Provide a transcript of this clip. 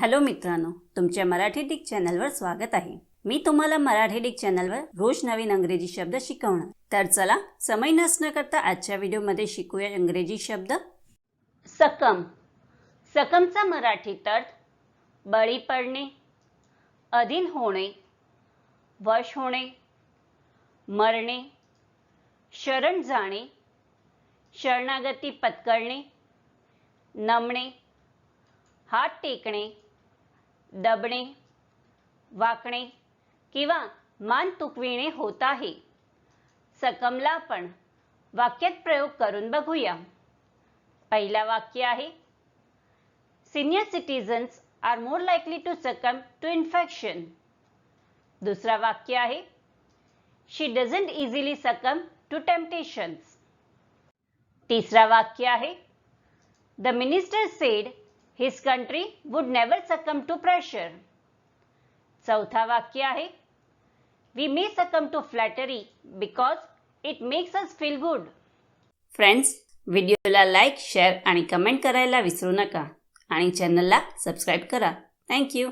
Hello मित्रांनो, तुमच्या Marathi Dick चॅनलवर स्वागत आहे। मी तुम्हाला मराठी डिक चॅनलवर रोज नवीन इंग्रजी शब्द शिकवणार। तर चला समय नसण्या करता आजच्या व्हिडिओमध्ये शिकूया इंग्रजी शब्द। सकम। सकमचा मराठी अर्थ बळी पडणे, अधीन होणे, वश होणे, मरणे, शरण जाणे, शरणागती पत्करणे, नमणे, हात टेकणे, दबणे, वाकणे किंवा मान तुकविणे होत आहे। सकमला आपण वाक्यात प्रयोग करून बघूया। पहिला वाक्य आहे, senior citizens are more likely to succumb to infection. दुसरा वाक्य आहे, she doesn't easily succumb to temptations. तिसरा वाक्य आहे, the minister said his country would never succumb to pressure. चौथा वाक्य आहे, we may succumb to flattery because it makes us feel good. Friends, व्हिडिओला लाईक, शेअर आणि कमेंट करायला विसरू नका आणि चॅनलला सबस्क्राईब करा। Thank you.